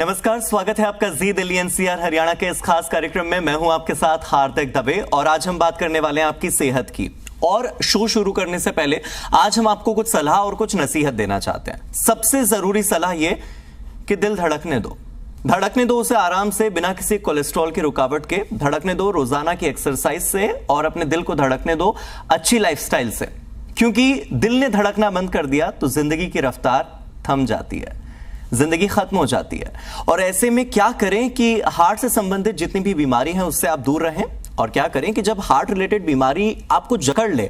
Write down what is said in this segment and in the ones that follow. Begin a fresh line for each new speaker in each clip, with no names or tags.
नमस्कार, स्वागत है आपका जी दिल्ली एनसीआर हरियाणा के इस खास कार्यक्रम में। मैं हूं आपके साथ हार्दिक दबे और आज हम बात करने वाले हैं आपकी सेहत की। और शो शुरू करने से पहले आज हम आपको कुछ सलाह और कुछ नसीहत देना चाहते हैं। सबसे जरूरी सलाह यह कि दिल धड़कने दो, धड़कने दो उसे आराम से, बिना किसी कोलेस्ट्रॉल की रुकावट के। धड़कने दो रोजाना की एक्सरसाइज से और अपने दिल को धड़कने दो अच्छी लाइफस्टाइल से, क्योंकि दिल ने धड़कना बंद कर दिया तो जिंदगी की रफ्तार थम जाती है, जिंदगी खत्म हो जाती है। और ऐसे में क्या करें कि हार्ट से संबंधित जितनी भी बीमारी है उससे आप दूर रहें, और क्या करें कि जब हार्ट रिलेटेड बीमारी आपको जकड़ ले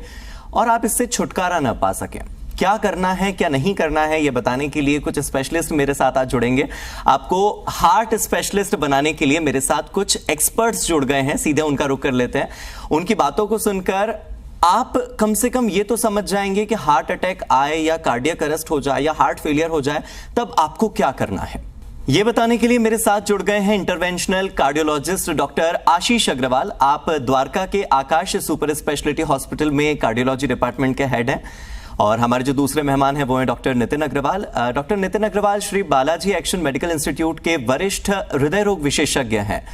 और आप इससे छुटकारा ना पा सकें, क्या करना है क्या नहीं करना है, यह बताने के लिए कुछ स्पेशलिस्ट मेरे साथ आज जुड़ेंगे। आपको हार्ट स्पेशलिस्ट बनाने के लिए मेरे साथ कुछ एक्सपर्ट्स जुड़ गए हैं, सीधे उनका रुख कर लेते हैं। उनकी बातों को सुनकर आप कम से कम ये तो समझ जाएंगे कि हार्ट अटैक आए या कार्डियक अरेस्ट हो जाए या हार्ट फेलियर हो जाए तब आपको क्या करना है। ये बताने के लिए मेरे साथ जुड़ गए हैं interventional cardiologist doctor Ashish Agarwal. आप द्वारका के आकाश सुपर स्पेशलिटी हॉस्पिटल में कार्डियोलॉजी डिपार्टमेंट के हेड हैं। और हमारे जो दूसरे मेहमान हैं वो हैं doctor Nitin Agarwal. Doctor Nitin Agarwal Shri Balaji action medical institute के वरिष्ठ हृदय रोग विशेषज्ञ हैं।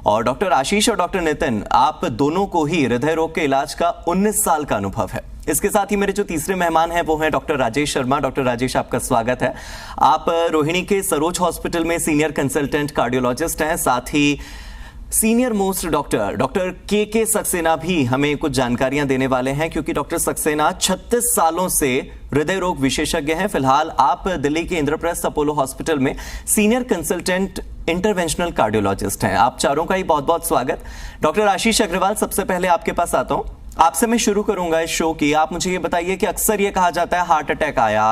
और डॉक्टर आशीष और डॉक्टर नितिन, आप दोनों को ही हृदय रोग के इलाज का 19 साल का अनुभव है। इसके साथ ही मेरे जो तीसरे मेहमान हैं वो हैं डॉक्टर राजेश शर्मा। डॉक्टर राजेश, आपका स्वागत है। आप रोहिणी के सरोज हॉस्पिटल में सीनियर कंसल्टेंट कार्डियोलॉजिस्ट हैं। साथ ही सीनियर मोस्ट डॉक्टर के सक्सेना भी हमें कुछ जानकारियां देने वाले हैं, क्योंकि डॉक्टर सक्सेना 36 सालों से हृदय रोग विशेषज्ञ हैं। फिलहाल आप दिल्ली के इंद्रप्रस्थ अपोलो हॉस्पिटल में सीनियर कंसल्टेंट इंटरवेंशनल कार्डियोलॉजिस्ट हैं। आप चारों का ही बहुत बहुत स्वागत। डॉक्टर आशीष अग्रवाल, सबसे पहले आपके पास आता हूं। आपसे मैं शुरू करूंगा इस शो की। आप मुझे ये बताइए कि अक्सर ये कहा जाता है हार्ट अटैक आया,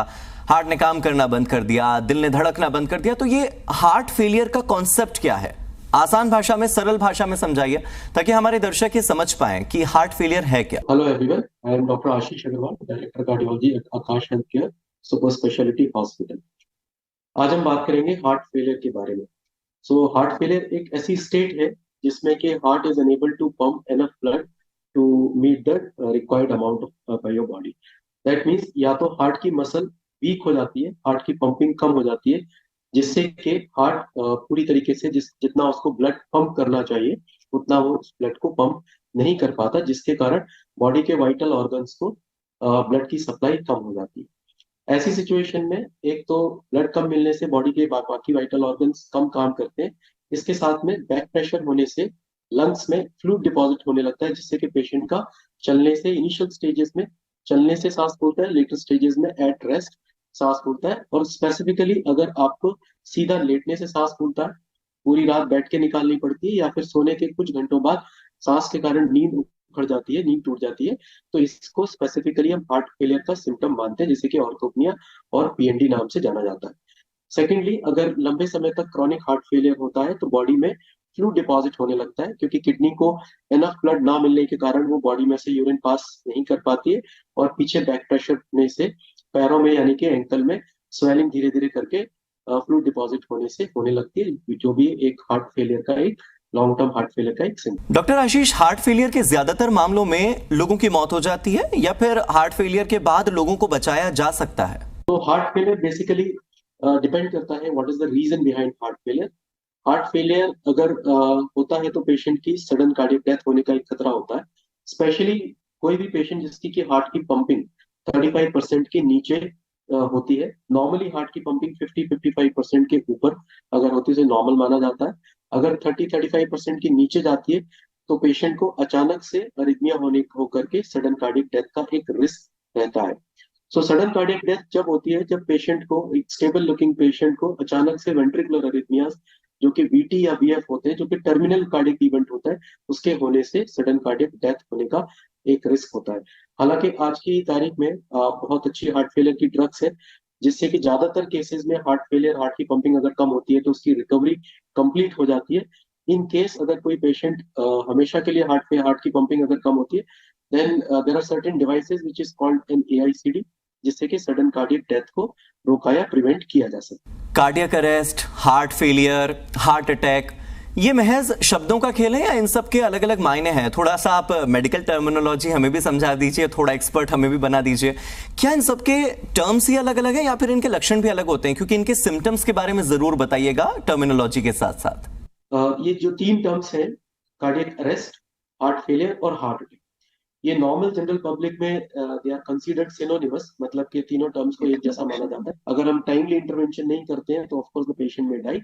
हार्ट ने काम करना बंद कर दिया, दिल ने धड़कना बंद कर दिया, तो ये हार्ट फेलियर का कॉन्सेप्ट क्या है? आसान भाषा में, सरल भाषा में समझाइए ताकि हमारे दर्शक ये समझ पाएं कि हार्ट फेलियर है क्या।
Hello everyone, I am doctor Ashish Agarwal, director cardiology at Aakash health care super speciality hospital. आज हम बात करेंगे हार्ट फेलियर के बारे में। हार्ट फेलियर एक ऐसी स्टेट है जिसमें कि heart is unable to pump enough blood to meet the required amount by your body. That means या तो हार्ट की मसल वीक हो जाती है, हार्ट की पंपिंग कम हो जाती है, जिससे कि हार्ट पूरी तरीके से जितना उसको ब्लड पंप करना चाहिए उतना वो उस ब्लड को पंप नहीं कर पाता, जिसके कारण बॉडी के वाइटल ऑर्गन्स को ब्लड की सप्लाई कम हो जाती है। ऐसी सिचुएशन में एक तो ब्लड कम मिलने से बॉडी के बाकी वाइटल ऑर्गन्स कम काम करते हैं। इसके साथ में बैक प्रेशर होने से लंग्स में फ्लूइड डिपॉजिट होने लगता है, जिससे कि पेशेंट का चलने से इनिशियल स्टेजेस में चलने से सांस फूलता है, लेटर स्टेजेस में एट रेस्ट सांस फूलता है। और स्पेसिफिकली अगर आपको सीधा लेटने से सांस फूलता है, पूरी रात बैठ के निकालनी पड़ती है, या फिर सोने के कुछ घंटों बाद सांस के कारण नींद उखड़ जाती है, नींद टूट जाती है, तो इसको स्पेसिफिकली हम हार्ट फेलियर का सिम्टम मानते हैं, जिसे कि ऑर्थोपनिया और पीएनडी नाम से जाना जाता है। सेकेंडली, अगर लंबे समय तक क्रॉनिक हार्ट फेलियर होता है तो बॉडी में फ्लूइड डिपॉजिट होने लगता है, क्योंकि किडनी को एनफ ब्लड ना मिलने के कारण वो बॉडी में से यूरिन पास नहीं कर पाती है, और पीछे बैक प्रेशर होने से पैरों में यानी कि एंकल में स्वेलिंग धीरे धीरे करके फ्लूइड डिपॉजिट होने से होने लगती है, जो भी एक हार्ट फेलियर का एक लॉन्ग टर्म हार्ट फेलियर का एक सिम्टम।
डॉक्टर आशीष, हार्ट फेलियर के ज्यादातर मामलों में लोगों की मौत हो जाती है या फिर हार्ट फेलियर के बाद लोगों को बचाया जा सकता है?
तो हार्ट फेलियर बेसिकली डिपेंड करता है what is the reason behind heart failure. Heart failure अगर होता है तो पेशेंट की सडन कार्डियक डेथ होने का एक खतरा होता है। स्पेशली कोई भी पेशेंट जिसकी की हार्ट की पंपिंग 35% के नीचे होती है। नॉर्मली हार्ट की पंपिंग 50-55% के ऊपर अगर होती है तो नॉर्मल माना जाता है। अगर 30-35% के नीचे जाती है तो पेशेंट को अचानक से अरिथमिया होने होकर के सडन कार्डियक डेथ का एक रिस्क रहता है। सडन कार्डियक डेथ जब होती है जब पेशेंट को, एक स्टेबल लुकिंग पेशेंट को अचानक से वेंट्रिकुलर अरिथमियाज जो कि वीटी या वीएफ होते हैं, जो कि टर्मिनल कार्डियक इवेंट होता है, उसके होने से सडन कार्डियक डेथ होने का एक रिस्क होता है। हालांकि आज की तारीख में बहुत अच्छी हार्ट फेलियर की ड्रग्स है, जिससे कि ज्यादातर केसेस में हार्ट फेलियर, हार्ट की पंपिंग अगर कम होती है तो उसकी रिकवरी कंप्लीट हो जाती है। इन केस अगर कोई पेशेंट हमेशा के लिए हार्ट की पंपिंग अगर कम होती है, then there are certain devices which is called an AICD, जिससे कि सडन कार्डियक डेथ को रोका या प्रिवेंट किया जा सकता है।
Cardiac arrest, heart failure, heart attack, ये महज शब्दों का खेल है या इन सब के अलग अलग मायने हैं? थोड़ा सा आप मेडिकल टर्मिनोलॉजी हमें भी समझा दीजिए, थोड़ा एक्सपर्ट हमें भी बना दीजिए। क्या इन सब के टर्म्स ही अलग अलग हैं या फिर इनके लक्षण भी अलग होते हैं? क्योंकि इनके सिम्टम्स के बारे में जरूर बताइएगा टर्मिनोलॉजी के साथ साथ।
ये जो 3 टर्म्स हैं, कार्डियक अरेस्ट, हार्ट फेलियर और हार्ट अटैक, ये नॉर्मल जनरल पब्लिक में दे आर कंसीडर्ड सिनोनिमस, मतलब कि तीनों टर्म्स को एक जैसा माना जाता है। अगर हम टाइमली इंटरवेंशन नहीं करते हैं तो of course the patient may die,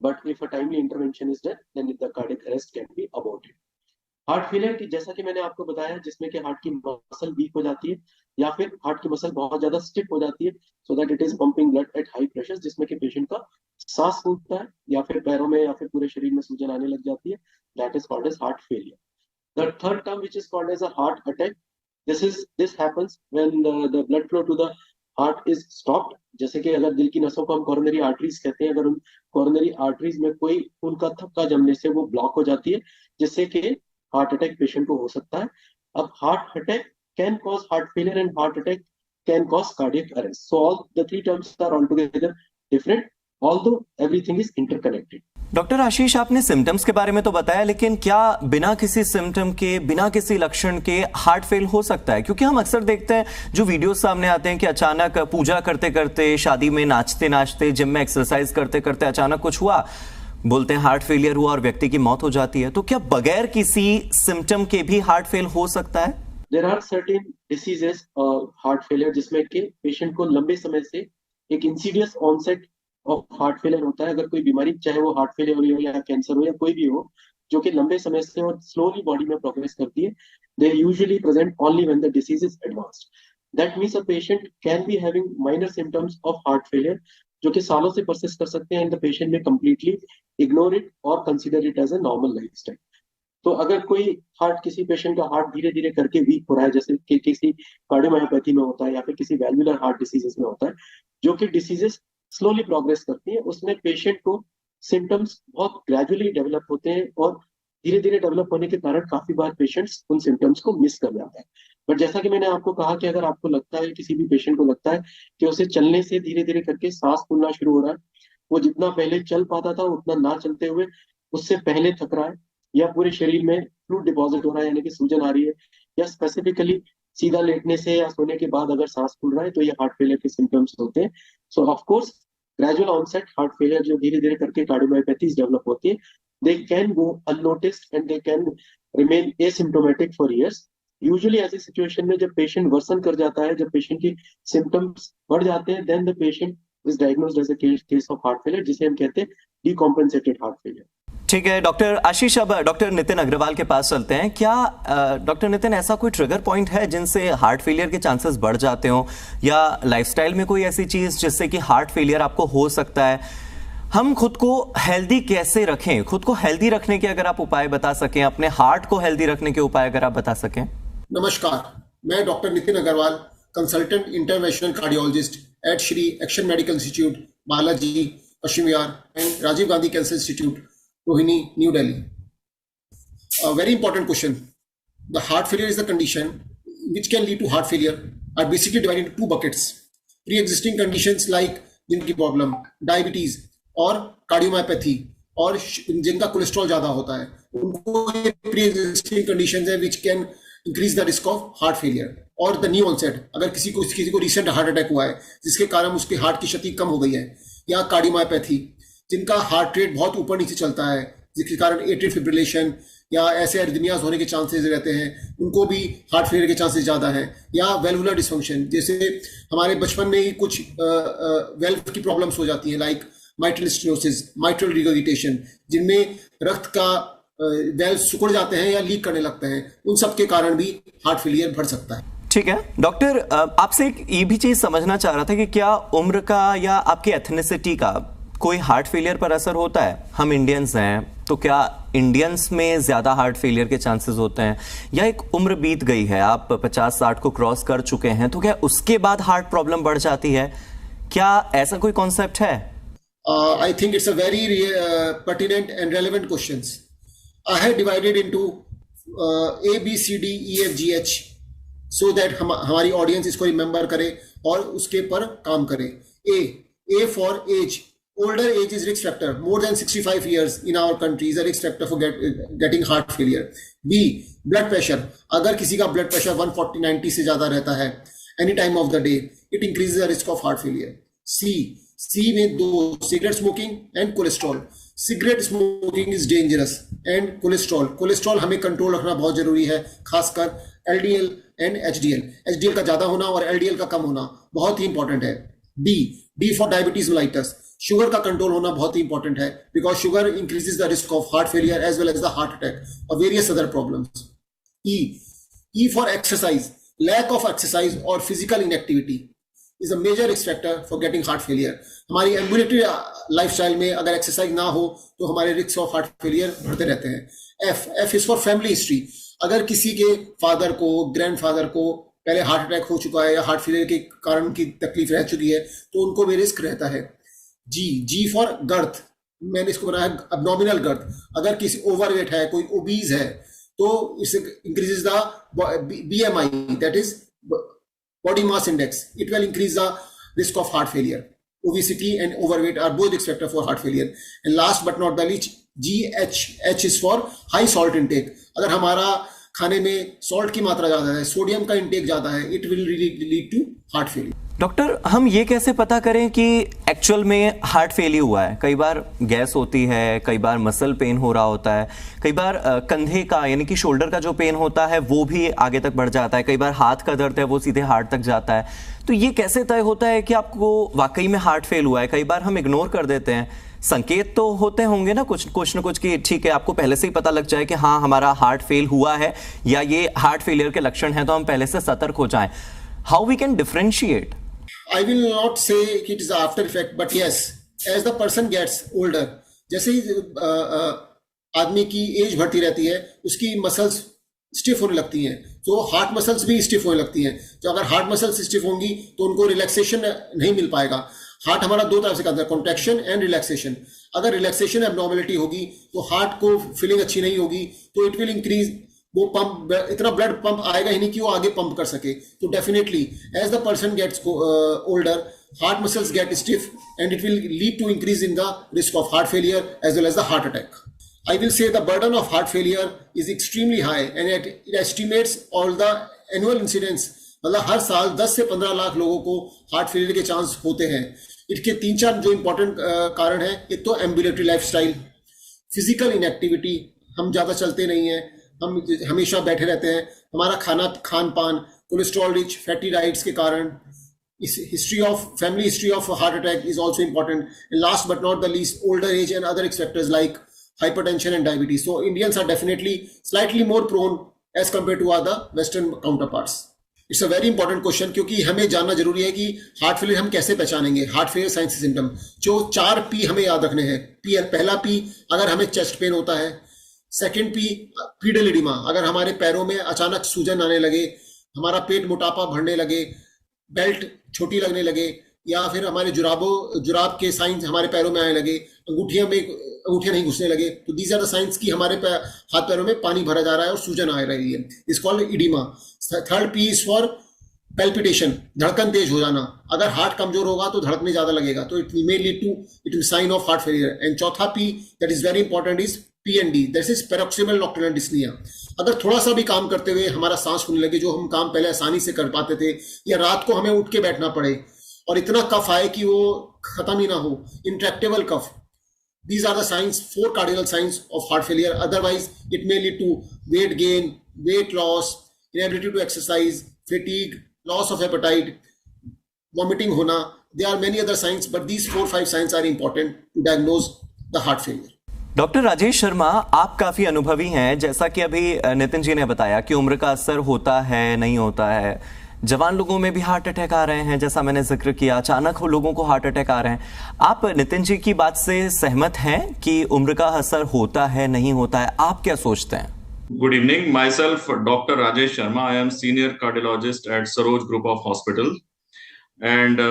but if a timely intervention is done then the cardiac arrest can be aborted. Heart failure की, जैसा कि मैंने आपको बताया, जिसमें कि हार्ट की मसल वीक हो जाती है या फिर हार्ट की मसल बहुत ज्यादा स्टिफ हो जाती है so that it is pumping blood at high pressure, जिसमें कि पेशेंट का सांस फूलता है या फिर पैरों में या फिर पूरे शरीर में सूजन आने लग जाती है। That is called as heart failure. The third term, which is called as a heart attack, this happens when the blood flow to the heart is stopped। जैसे कि अगर दिल की नसों को हम कोरोनरी आर्टरीज कहते हैं, अगर उन कोरोनरी आर्टरीज में कोई खून का थक्का जमने से वो ब्लॉक हो जाती है, जिससे कि हार्ट अटैक पेशेंट को हो सकता है। अब heart attack can cause heart failure and heart attack can cause cardiac arrest. So all the 3 terms are altogether different, although everything is interconnected।
Doctor Ashish, आपने सिम्टम्स के बारे में तो बताया, लेकिन क्या बिना किसी सिम्टम के, बिना किसी लक्षण के हार्ट फेल हो सकता है? क्योंकि हम अक्सर देखते हैं जो वीडियोस सामने आते हैं कि अचानक पूजा करते करते, शादी में नाचते नाचते, जिम में एक्सरसाइज करते करते अचानक कुछ हुआ, बोलते हैं हार्ट फेलियर हुआ और व्यक्ति की मौत हो जाती है। तो क्या बगैर किसी सिम्टम के भी हार्ट फेल हो सकता है?
There are certain diseases heart failure जिसमें कि पेशेंट को लंबे समय से एक insidious onset of heart failure होता है। अगर कोई बीमारी, चाहे वो हार्ट फेलियर हो या कैंसर हो या कोई भी हो, जो कि लंबे समय से और स्लोली बॉडी में प्रोग्रेस करती है, they usually present only when the disease is advanced. That means a patient can be having minor symptoms of heart failure जो कि सालों से परसिस्ट कर सकते हैं and the patient may completely ignore it और consider it as a normal lifestyle. तो अगर कोई किसी पेशेंट का हार्ट धीरे धीरे करके वीक हो रहा है, जैसे कि किसी कार्डियोमायोपैथी में होता है या फिर किसी वैल्वुलर हार्ट डिसीजेस में होता है, जो कि डिसीजेस स्लोली प्रोग्रेस करती है, उसमें पेशेंट को सिम्टम्स बहुत ग्रेजुअली डेवलप होते हैं और धीरे धीरे डेवलप होने के कारण काफी बार पेशेंट्स उन सिम्टम्स को मिस कर जाता है। बट जैसा कि मैंने आपको कहा कि अगर आपको लगता है, किसी भी पेशेंट को लगता है कि उसे चलने से धीरे धीरे करके सांस फूलना शुरू हो रहा है, वो जितना पहले चल पाता था उतना ना चलते हुए उससे पहले थक रहा है, या पूरे शरीर में फ्लूइड डिपॉजिट हो रहा है यानी कि सूजन आ रही है, या स्पेसिफिकली सीधा लेटने से या सोने के बाद अगर सांस फूल रहा है, तो ये हार्ट फेलियर के सिम्टम्स होते हैं। So of course gradual onset heart failure जो धीरे धीरे करके कार्डियोमायोपैथीज डेवलप होती है, they can go unnoticed and they can remain asymptomatic for years. Usually ऐसी सिचुएशन में जब पेशेंट वर्सन कर जाता है, जब पेशेंट की सिम्टम्स बढ़ जाते हैं, then the patient is diagnosed as a case of heart failure, जिसे हम कहते हैं डीकॉम्पेंसेटेड हार्ट फेलियर।
ठीक है डॉक्टर आशीष, अब डॉक्टर नितिन अग्रवाल के पास चलते हैं। क्या डॉक्टर नितिन, ऐसा कोई ट्रिगर पॉइंट है जिनसे हार्ट फेलियर के चांसेस बढ़ जाते हो, या लाइफस्टाइल में कोई ऐसी चीज जिससे कि हार्ट फेलियर आपको हो सकता है? हम खुद को हेल्दी कैसे रखें? खुद को हेल्दी रखने के अगर आप उपाय बता सकें, अपने हार्ट को हेल्दी रखने के उपाय अगर आप बता सकें।
नमस्कार, मैं doctor Nitin Agarwal, consultant interventional cardiologist at Shri action medical institute, Balaji, Paschim Vihar and Rajiv Gandhi cancer institute, Rohini, New Delhi. A very important question. The heart failure is the condition which can lead to heart failure are basically divided into 2 buckets. Pre-existing conditions like जिनकी problem diabetes और cardiomyopathy और जिनका cholesterol ज्यादा होता है, उनको ये pre-existing conditions है which can increase the risk of heart failure। और द न्यू ऑनसेट, अगर किसी को रिसेंट हार्ट अटैक हुआ है जिसके कारण उसके हार्ट की क्षति कम हो गई है, या कार्डियोमायोपैथी जिनका हार्ट रेट बहुत ऊपर नीचे चलता है जिसके कारण एट्रियल फिब्रिलेशन या ऐसे एरिथमियाज होने के चांसेस रहते हैं, उनको भी हार्ट फेलियर के चांसेस ज़्यादा हैं। या वेल्वुलर डिसफंक्शन, जैसे हमारे बचपन में ही कुछ वेल्व की प्रॉब्लम्स हो जाती हैं, like mitral stenosis, mitral regurgitation, जिनमें रक्त का वेल्व सिकुड़ जाते हैं या लीक करने लगते हैं, उन सब के कारण भी हार्ट फेलियर बढ़ सकता है।
ठीक है डॉक्टर, आपसे एक ये भी चीज समझना चाह रहा था कि क्या उम्र का या आपकी एथनिसिटी का कोई हार्ट फेलियर पर असर होता है? हम इंडियंस हैं, तो क्या इंडियंस में ज्यादा हार्ट फेलियर के चांसेस होते हैं, या एक उम्र बीत गई है, आप 50-60 को क्रॉस कर चुके हैं, तो क्या उसके बाद हार्ट प्रॉब्लम बढ़ जाती है? क्या ऐसा कोई कॉन्सेप्ट है?
I think it's a very pertinent and relevant questions. I have divided into A, B, C, D, E, F, G, H so that हमारी ऑडियंस इसको रिमेंबर करे और उसके पर काम करे। A for age, older age is risk factor. More than 65 years in our country is a risk factor for getting heart failure. B, blood pressure. अगर किसी का blood pressure 140/90 से ज्यादा रहता है any time of the day, it increases the risk of heart failure. C में दो, cigarette smoking and cholesterol. Cigarette smoking is dangerous and cholesterol हमें कंट्रोल रखना बहुत जरूरी है, खासकर एलडीएल एंड एचडीएल का ज्यादा होना और एलडीएल का कम होना बहुत ही इंपॉर्टेंट है. D for diabetes mellitus. Sugar का कंट्रोल होना बहुत ही इंपॉर्टेंट है because sugar increases the risk of heart failure as well as the heart attack और various other problems. E for exercise. Lack of exercise और physical inactivity is a major risk factor for getting heart failure. हमारी ambulatory lifestyle में अगर exercise ना हो तो हमारे risk of heart failure बढ़ते रहते हैं. F is for family history. अगर किसी के फादर को, ग्रैंडफादर को पहले हार्ट अटैक हो चुका है या हार्ट फेलियर के कारण उनकी तकलीफ रह चुकी है तो उनको भी रिस्क रहता है. जी फॉर गर्थ. मैंने इसको बनाया अबनॉमिनल गर्थ. अगर किसी ओवरवेट है, कोई ओबीज है, तो इससे increases the BMI, that is body mass index. It will increase the risk of heart failure. Obesity and overweight are both risk factor for heart failure. And last but not the least, H is for high salt intake. अगर हमारा खाने में salt की मात्रा ज्यादा है, sodium का intake ज्यादा है, it will lead to heart failure.
Doctor, हम ये कैसे पता करें कि एक्चुअल में हार्ट फेलियर हुआ है? कई बार गैस होती है, कई बार मसल पेन हो रहा होता है, कई बार कंधे का यानी कि शोल्डर का जो पेन होता है वो भी आगे तक बढ़ जाता है, कई बार हाथ का दर्द है वो सीधे हार्ट तक जाता है. तो ये कैसे तय होता है कि आपको वाकई में हार्ट फेल हुआ है? कई बार हम इग्नोर कर देते हैं. संकेत तो होते होंगे ना कुछ ना कुछ कि ठीक है, आपको पहले से ही पता लग जाए कि हाँ हमारा हार्ट फेल हुआ है या ये हार्ट फेलियर के लक्षण हैं, तो हम पहले से सतर्क हो जाएं. How we can differentiate?
I will not say it is after effect, but yes, as the person gets older, जैसे ही आदमी की एज बढ़ती रहती है, उसकी मसल्स स्टिफ होने लगती हैं, तो हार्ट मसल्स भी स्टिफ होने लगती हैं. तो अगर हार्ट मसल्स स्टिफ होंगी तो उनको रिलैक्सेशन नहीं मिल पाएगा. हार्ट हमारा दो तरह से करता है, कॉन्ट्रैक्शन एंड रिलैक्सेशन. अगर रिलैक्सेशन एब्नॉर्मलिटी होगी तो हार्ट को फीलिंग अच्छी नहीं होगी, तो इट विल इंक्रीज, वो पंप, इतना ब्लड पंप आएगा ही नहीं कि वो आगे पंप कर सके. तो definitely as the person gets older, heart muscles get stiff and it will lead to increase in the risk of heart failure as well as the heart attack. I will say the burden of heart failure is extremely high and it estimates all the annual incidents. मतलब हर साल 10 से 15 लाख लोगों को heart failure के chance होते हैं. इसके 3-4 जो इंपॉर्टेंट कारण है, एक तो एम्बुलेटरी लाइफस्टाइल, फिजिकल इनएक्टिविटी, हम ज़्यादा चलते नहीं हैं, हम हमेशा बैठे रहते हैं, हमारा खान पान कोलेस्ट्रॉल रिच फैटी डाइट्स के कारण. इस family history of heart attack is also important. Last but not the least, older age and other factors like hypertension and diabetes. So Indians are definitely slightly more prone as compared to other Western counterparts. It's a very important question क्योंकि हमें जानना जरूरी है कि heart failure हम कैसे पहचानेंगे. Heart failure signs symptom जो 4 P हमें याद रखने हैं. पहला P, अगर हमें चेस्ट पेन होता है. सेकेंड P, पीडल एडिमा, अगर हमारे पैरों में अचानक सूजन आने लगे, हमारा पेट मोटापा बढ़ने लगे, बेल्ट छोटी लगने लगे, या फिर हमारे जुराब के साइंस हमारे पैरों में आने लगे, अंगूठियां नहीं घुसने लगे, तो दीज आर द साइंस कि हमारे हाथ पैरों में पानी भरा जा रहा है और सूजन आ रही है. Is called oedema. Third P is for palpitation, धड़कन तेज हो जाना. अगर हार्ट कमजोर होगा तो धड़कने ज्यादा लगेगा, तो it may lead to it sign of heart failure. And चौथा P that is very important is PND, that is paroxysmal nocturnal dyspnoea. अगर थोड़ा सा भी काम करते हुए हमारा सांस फूलने लगे, जो हम काम पहले आसानी से कर पाते थे, या रात को हमें उठ के बैठना पड़े और इतना कफ आए कि वो खत्म ही ना हो, intractable cough. These are the signs, 4 cardinal signs of heart failure. Otherwise, it may lead to weight gain, weight loss, inability to exercise, fatigue, loss of appetite, vomiting होना. There are many other signs, but these 4-5 signs are important to diagnose the heart failure.
Doctor Rajesh Sharma, आप काफी अनुभवी हैं. जैसा कि अभी नितिन जी ने बताया कि उम्र का असर होता है, नहीं होता है. जवान लोगों में भी हार्ट अटैक आ रहे हैं, जैसा मैंने जिक्र किया, अचानक लोगों को हार्ट अटैक आ रहे हैं. आप नितिन जी की बात से सहमत हैं कि उम्र का असर होता है, नहीं होता है? आप क्या सोचते हैं?
Good evening. Myself, Dr. Rajesh Sharma. I am senior cardiologist at Saroj Group of Hospital. And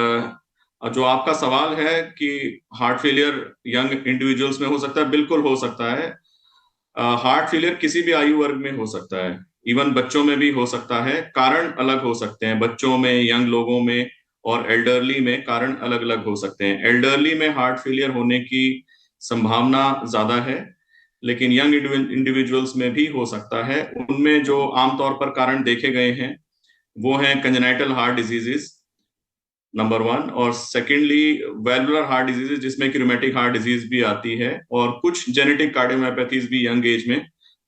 जो आपका सवाल है कि हार्ट फेलियर यंग इंडिविजुअल्स में हो सकता है, बिल्कुल हो सकता है. हार्ट फेलियर किसी भी आयु वर्ग में हो सकता है, इवन बच्चों में भी हो सकता है. कारण अलग हो सकते हैं, बच्चों में, यंग लोगों में और एल्डरली में कारण अलग अलग हो सकते हैं। एल्डरली में हार्ट फेलियर होने की संभावना ज्यादा है, लेकिन यंग इंडिविजुअल्स में भी हो सकता है। उनमें जो आमतौर पर कारण देखे गए हैं वो हैं कंजेनाइटल हार्ट डिजीजेस नंबर 1, और सेकेंडली वैल्वुलर हार्ट डिजीजेस जिसमें कि रूमेटिक हार्ट डिजीज भी आती है, और कुछ जेनेटिक कार्डियोमायोपैथीज भी यंग एज में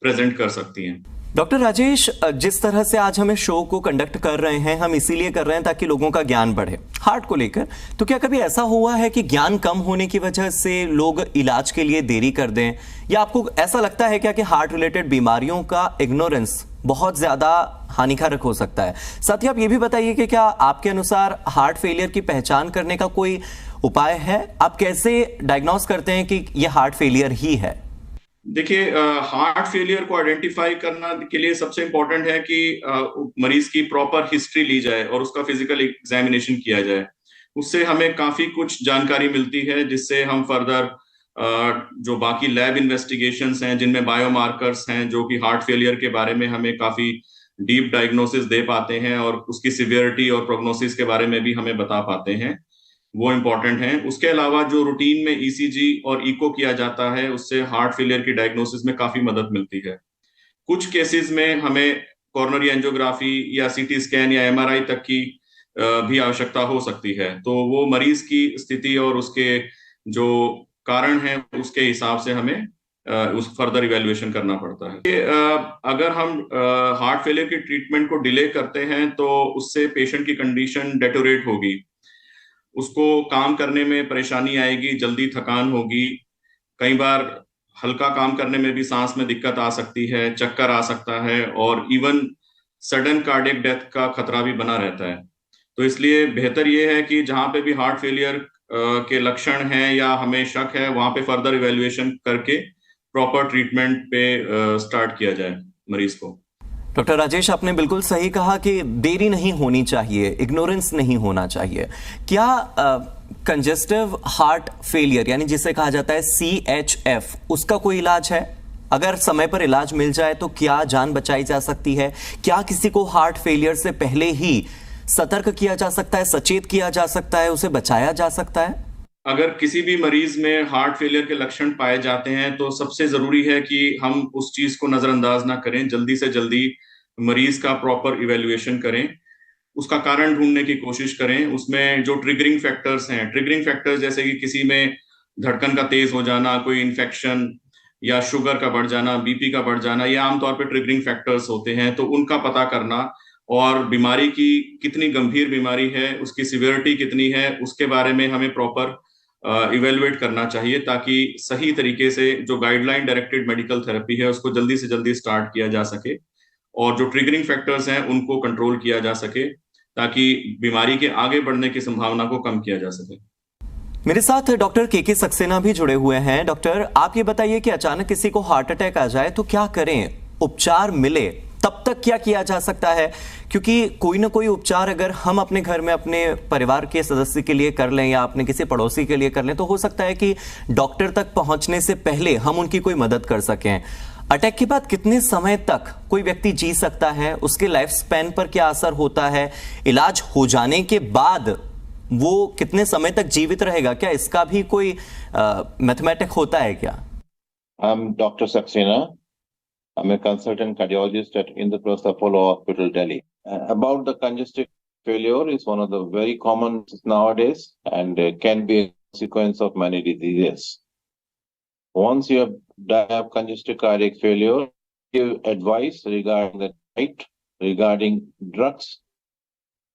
प्रेजेंट कर सकती हैं।
डॉक्टर राजेश, जिस तरह से आज हमें शो को कंडक्ट कर रहे हैं, हम इसीलिए कर रहे हैं ताकि लोगों का ज्ञान बढ़े हार्ट को लेकर। तो क्या कभी ऐसा हुआ है कि ज्ञान कम होने की वजह से लोग इलाज के लिए देरी कर दें, या आपको ऐसा लगता है क्या कि हार्ट रिलेटेड बीमारियों का इग्नोरेंस बहुत ज्यादा हानिकारक हो सकता है? साथ ही आप ये भी बताइए कि क्या आपके अनुसार हार्ट फेलियर की पहचान करने का कोई उपाय है? आप कैसे डायग्नोस करते हैं कि यह हार्ट फेलियर ही है?
देखिए, हार्ट फेलियर को आइडेंटिफाई करना के लिए सबसे इंपॉर्टेंट है कि मरीज की प्रॉपर हिस्ट्री ली जाए और उसका फिजिकल एग्जामिनेशन किया जाए। उससे हमें काफी कुछ जानकारी मिलती है, जिससे हम फर्दर जो बाकी लैब इन्वेस्टिगेशंस हैं जिनमें बायोमार्कर्स हैं जो कि हार्ट फेलियर के बारे में हमें काफी डीप डायग्नोसिस दे पाते हैं और उसकी सिवियरिटी और प्रोग्नोसिस के बारे में भी हमें बता पाते हैं, वो इम्पोर्टेंट है। उसके अलावा जो रूटीन में ईसीजी और इको किया जाता है, उससे हार्ट फेलियर की डायग्नोसिस में काफी मदद मिलती है। कुछ केसेस में हमें कोरोनरी एंजियोग्राफी या सीटी स्कैन या एमआरआई तक की भी आवश्यकता हो सकती है। तो वो मरीज की स्थिति और उसके जो कारण है उसके हिसाब से हमें उस फर्दर इवेल्युएशन करना पड़ता है। अगर हम हार्ट फेलियर की ट्रीटमेंट को डिले करते हैं तो उससे पेशेंट की कंडीशन डेटोरेट होगी, उसको काम करने में परेशानी आएगी, जल्दी थकान होगी, कई बार हल्का काम करने में भी सांस में दिक्कत आ सकती है, चक्कर आ सकता है, और इवन सडन कार्डियक डेथ का खतरा भी बना रहता है। तो इसलिए बेहतर ये है कि जहां पे भी हार्ट फेलियर के लक्षण हैं या हमें शक है, वहां पे फर्दर इवेल्युएशन करके प्रॉपर ट्रीटमेंट पे स्टार्ट किया जाए मरीज को।
डॉक्टर राजेश, आपने बिल्कुल सही कहा कि देरी नहीं होनी चाहिए, इग्नोरेंस नहीं होना चाहिए। क्या कंजेस्टिव हार्ट फेलियर यानी जिसे कहा जाता है CHF, उसका कोई इलाज है? अगर समय पर इलाज मिल जाए तो क्या जान बचाई जा सकती है? क्या किसी को हार्ट फेलियर से पहले ही सतर्क किया जा सकता है, सचेत किया जा सकता है, उसे बचाया जा सकता है?
अगर किसी भी मरीज में हार्ट फेलियर के लक्षण पाए जाते हैं तो सबसे जरूरी है कि हम उस चीज को नजरअंदाज ना करें, जल्दी से जल्दी मरीज का प्रॉपर इवेल्युएशन करें, उसका कारण ढूंढने की कोशिश करें। उसमें जो ट्रिगरिंग फैक्टर्स हैं, ट्रिगरिंग फैक्टर्स जैसे कि किसी में धड़कन का तेज हो जाना, कोई इन्फेक्शन या शुगर का बढ़ जाना, बीपी का बढ़ जाना, ये आमतौर पर ट्रिगरिंग फैक्टर्स होते हैं। तो उनका पता करना और बीमारी की कितनी गंभीर बीमारी है, उसकी सिवियरिटी कितनी है, उसके बारे में हमें प्रॉपर इवेलुएट करना चाहिए, ताकि सही तरीके से जो गाइडलाइन डायरेक्टेड मेडिकल थेरेपी है उसको जल्दी से जल्दी स्टार्ट किया जा सके और जो ट्रिगरिंग फैक्टर्स हैं उनको कंट्रोल किया जा सके, ताकि बीमारी के आगे बढ़ने की संभावना को कम किया जा सके।
मेरे साथ डॉक्टर के सक्सेना भी जुड़े हुए हैं। डॉक्टर, आप ये बताइए कि अचानक किसी को हार्ट अटैक आ जाए तो क्या करें? उपचार मिले तब तक क्या किया जा सकता है? क्योंकि कोई ना कोई उपचार अगर हम अपने घर में अपने परिवार के सदस्य के लिए कर लें या अपने किसी पड़ोसी के लिए कर लें तो हो सकता है कि डॉक्टर तक पहुंचने से पहले हम उनकी कोई मदद कर सकें। अटैक के बाद कितने समय तक कोई व्यक्ति जी सकता है? उसके लाइफ स्पैन पर क्या असर होता है? इलाज हो जाने के बाद वो कितने समय तक जीवित रहेगा? क्या इसका भी कोई मैथमेटिक होता है क्या?
Doctor Saxena, I'm a consultant cardiologist at Indraprastha Apollo Hospital, Delhi. About the congestive failure is one of the very common nowadays and can be a consequence of many diseases. Once you have congestive cardiac failure, give advice regarding the diet, regarding drugs,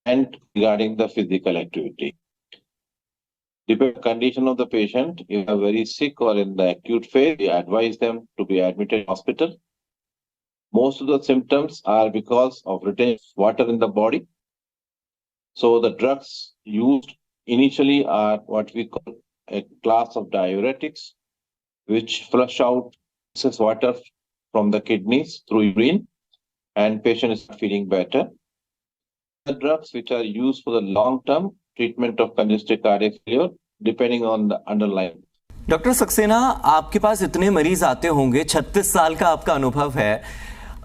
and regarding the physical activity. Depending on the condition of the patient, if they are very sick or in the acute phase, we advise them to be admitted in hospital. Most of the symptoms are because of retained water in the body. So the drugs used initially are what we call a class of diuretics, which flush out excess water from the kidneys through urine, and patient is feeling better. The drugs which are used for the long-term treatment of congestive cardiac failure, depending on the underlying.
Doctor Saxena, आपके पास इतने मरीज आते होंगे, 36 साल का आपका अनुभव है,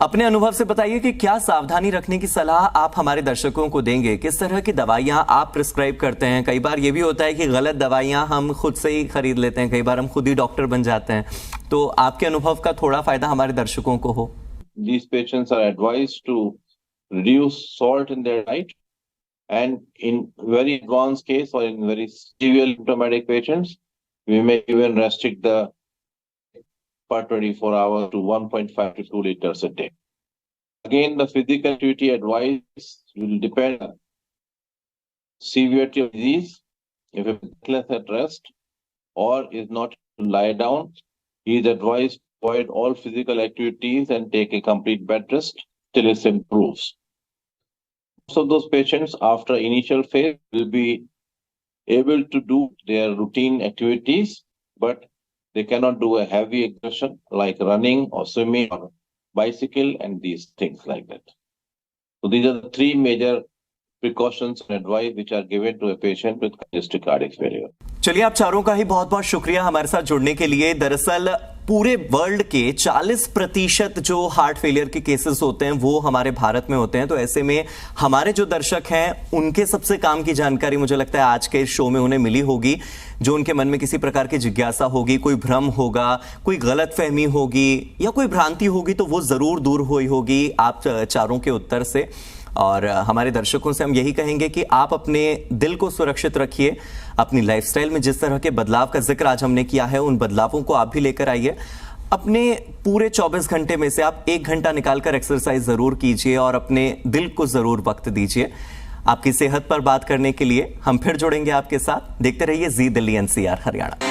अपने अनुभव से बताइए कि क्या सावधानी रखने की सलाह आप हमारे दर्शकों को देंगे, किस तरह की दवाइयां आप प्रिस्क्राइब करते हैं। कई बार ये भी होता है कि गलत दवाइयां हम खुद से ही खरीद लेते हैं, कई बार हम खुद ही डॉक्टर बन जाते हैं, तो आपके अनुभव का थोड़ा फायदा हमारे दर्शकों को हो।
These patients are advised to reduce salt in their diet, and in very advanced case or in very severe symptomatic patients, we may even restrict the per 24 hours to 1.5 to 2 liters a day. Again, the physical activity advice will depend on severity of disease. If a is at rest or is not to lie down, he is advised to avoid all physical activities and take a complete bed rest till it improves. Most of those patients after initial phase will be able to do their routine activities, but they cannot do a heavy exertion like running or swimming or bicycle and these things like that. So these are the three major precautions and advice which are given to a patient with congestive cardiac failure.
चलिए, आप चारों का ही बहुत बहुत शुक्रिया हमारे साथ जुड़ने के लिए। दरअसल पूरे वर्ल्ड के 40% जो हार्ट फेलियर के केसेस होते हैं वो हमारे भारत में होते हैं, तो ऐसे में हमारे जो दर्शक हैं उनके सबसे काम की जानकारी मुझे लगता है आज के इस शो में उन्हें मिली होगी। जो उनके मन में किसी प्रकार की जिज्ञासा होगी, कोई भ्रम होगा, कोई गलतफहमी होगी या कोई भ्रांति होगी, तो वो जरूर दूर हुई होगी आप चारों के उत्तर से। और हमारे दर्शकों से हम यही कहेंगे कि आप अपने दिल को सुरक्षित रखिए, अपनी लाइफस्टाइल में जिस तरह के बदलाव का जिक्र आज हमने किया है उन बदलावों को आप भी लेकर आइए। अपने पूरे 24 घंटे में से आप 1 घंटा निकालकर एक्सरसाइज जरूर कीजिए और अपने दिल को जरूर वक्त दीजिए। आपकी सेहत पर बात करने के लिए हम फिर जुड़ेंगे आपके साथ। देखते रहिए जी दिल्ली NCR हरियाणा।